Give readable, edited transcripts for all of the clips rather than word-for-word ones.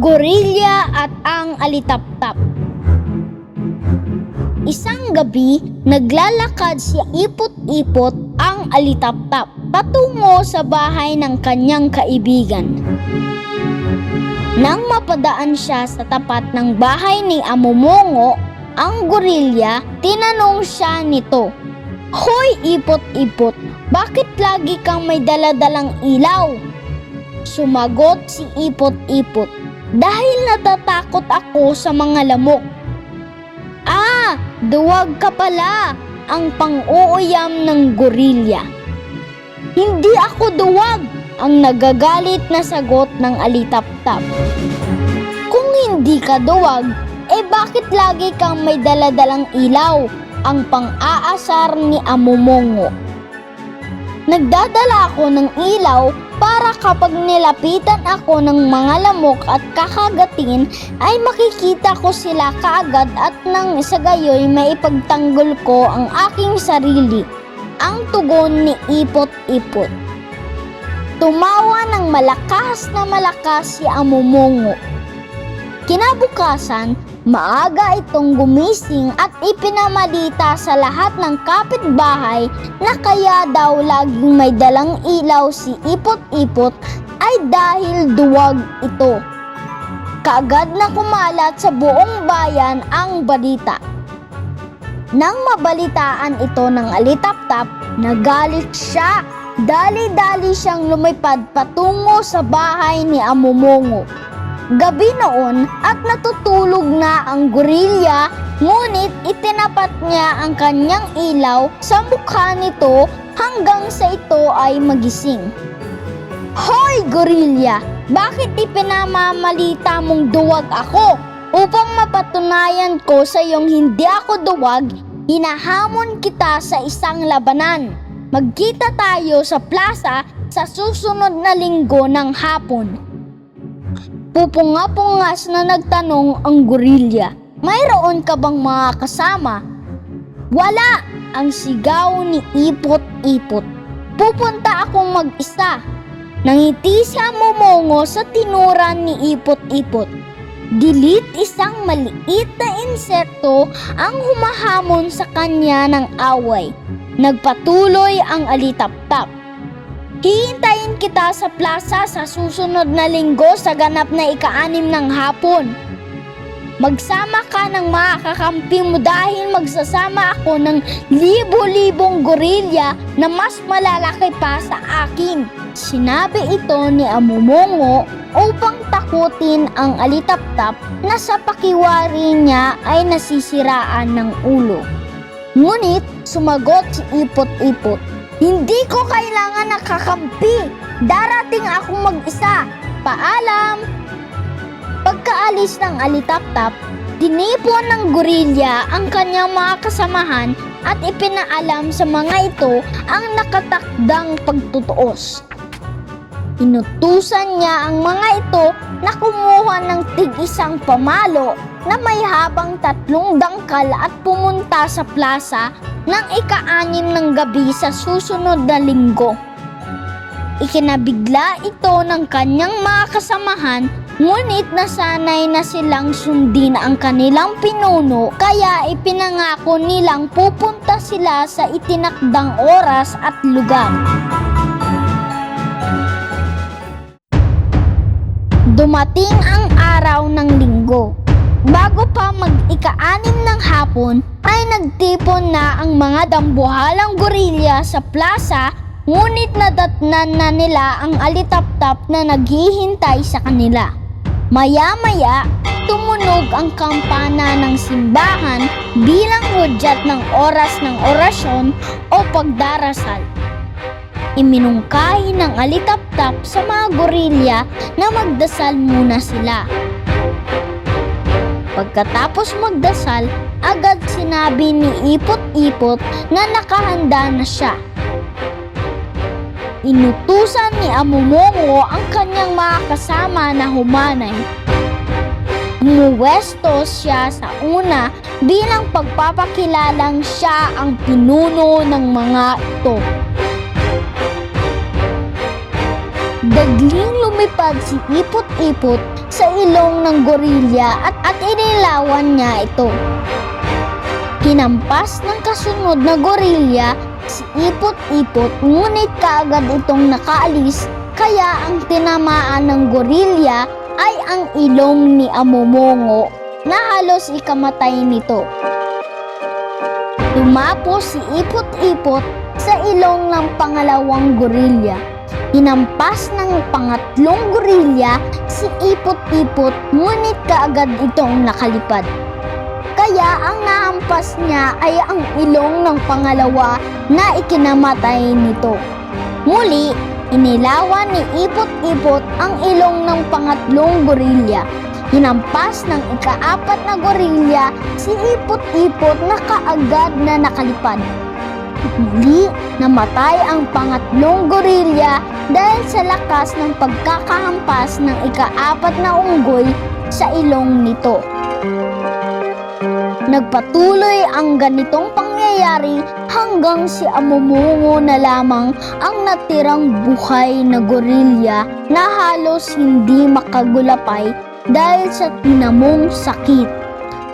Ang gorilya at ang alitaptap. Isang gabi, naglalakad si Ipot-Ipot ang alitaptap patungo sa bahay ng kanyang kaibigan. Nang mapadaan siya sa tapat ng bahay ni Amumongo, ang gorilya, tinanong siya nito, "Hoy Ipot-Ipot, bakit lagi kang may daladalang ilaw?" Sumagot si Ipot-Ipot, "Dahil natatakot ako sa mga lamok." "Ah, duwag ka pala," ang pang-uuyam ng gorilya. "Hindi ako duwag," ang nagagalit na sagot ng alitaptap. "Kung hindi ka duwag, bakit lagi kang may daladalang ilaw?" ang pang-aasar ni Amumongo. "Nagdadala ako ng ilaw para kapag nilapitan ako ng mga lamok at kakagatin ay makikita ko sila kaagad at nang sa gayoy maipagtanggol ko ang aking sarili," ang tugon ni Ipot-Ipot. Tumawa ng malakas si Amumongo. Kinabukasan, maaga itong gumising at ipinamalita sa lahat ng kapitbahay na kaya daw laging may dalang ilaw si Ipot-Ipot ay dahil duwag ito. Kaagad na kumalat sa buong bayan ang balita. Nang mabalitaan ito ng alitaptap, nagalit siya. Dali-dali siyang lumipad patungo sa bahay ni Amumongo. Gabi noon at natutulog na ang gorilya, ngunit itinapat niya ang kanyang ilaw sa mukha nito hanggang sa ito ay magising. "Hoy gorilya, bakit ipinamamalita mong duwag ako? Upang mapatunayan ko sa iyong hindi ako duwag, hinahamon kita sa isang labanan. Magkita tayo sa plaza sa susunod na linggo ng hapon." Pupunga-pungas na nagtanong ang gorilya, "Mayroon ka bang mga kasama?" "Wala," ang sigaw ni Ipot-Ipot. "Pupunta akong mag-isa." Nangiti si Amumongo sa tinuran ni Ipot-Ipot. Dilit isang maliit na insekto ang humahamon sa kanya ng away. Nagpatuloy ang alitaptap, "Hihintayin kita sa plaza sa susunod na linggo sa ganap na ika-6 ng hapon. Magsama ka ng mga kakampi mo dahil magsasama ako ng libo-libong gorilya na mas malalaki pa sa akin." Sinabi ito ni Amumongo upang takutin ang alitaptap na sa pakiwari niya ay nasisiraan ng ulo. Ngunit sumagot si Ipot-Ipot, "Hindi ko kailangan ng kakampi. Darating akong mag-isa. Paalam." Pagkaalis ng alitaptap, tinipon ng gorilya ang kanyang mga kasamahan at ipinaalam sa mga ito ang nakatakdang pagtutuos. Inutusan niya ang mga ito na kumuha ng tig-isang pamalo na may habang 3 dangkal at pumunta sa plaza ng ika-6 ng gabi sa susunod na linggo. Ikinabigla ito ng kanyang mga kasamahan, ngunit nasanay na silang sundin ang kanilang pinuno, kaya ipinangako nilang pupunta sila sa itinakdang oras at lugar. Dumating ang araw ng linggo. Bago pa mag-ika-6 ng hapon ay nagtipon na ang mga dambuhalang gorilya sa plaza, ngunit nadatnan na nila ang alitaptap na naghihintay sa kanila. Maya-maya, tumunog ang kampana ng simbahan bilang hudyat ng oras ng orasyon o pagdarasal. Iminungkahi ng alitaptap sa mga gorilya na magdasal muna sila. Pagkatapos magdasal, agad sinabi ni Ipot-Ipot na nakahanda na siya. Inutusan ni Amumongo ang kanyang mga kasama na humanay. Umuwesto siya sa una bilang pagpapakilalang siya ang pinuno ng mga ito. Biglang lumipad si Ipot-Ipot sa ilong ng gorilya at inilawan niya ito. Hinampas ng kasunod na gorilya si Ipot-Ipot, ngunit kaagad itong nakaalis, kaya ang tinamaan ng gorilya ay ang ilong ni Amomongo na halos ikamatay nito. Lumapos si Ipot-Ipot sa ilong ng pangalawang gorilya. Hinampas ng pangatlong gorilya si Ipot-Ipot, ngunit kaagad itong nakalipad. Kaya ang nahampas niya ay ang ilong ng pangalawa na ikinamatay nito. Muli, inilawan ni Ipot-Ipot ang ilong ng pangatlong gorilya. Hinampas ng ikaapat na gorilya si Ipot-Ipot na kaagad na nakalipad. Muli, namatay ang pangatlong gorilya dahil sa lakas ng pagkakahampas ng ikaapat na unggoy sa ilong nito. Nagpatuloy ang ganitong pangyayari hanggang si Amomongo na lamang ang natirang buhay na gorilya na halos hindi makagulapay dahil sa tinamong sakit.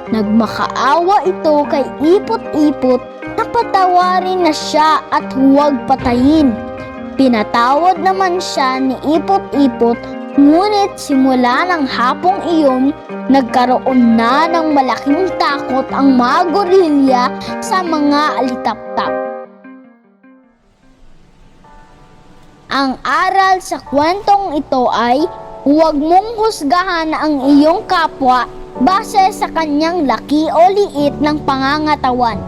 Nagmakaawa ito kay Ipot-Ipot na patawarin na siya at huwag patayin. Pinatawad naman siya ni Ipot-Ipot, ngunit simula ng hapong iyon, nagkaroon na ng malaking takot ang mga gorilya sa mga alitaptap. Ang aral sa kwentong ito ay, huwag mong husgahan ang iyong kapwa base sa kanyang laki o liit ng pangangatawan.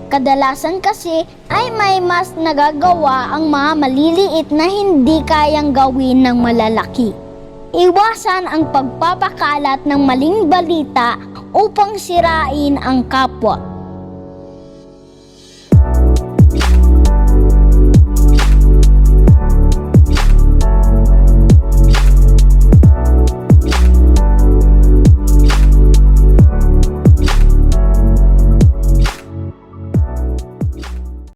Kadalasan kasi ay may mas nagagawa ang mga maliliit na hindi kayang gawin ng malalaki. Iwasan ang pagpapakalat ng maling balita upang sirain ang kapwa.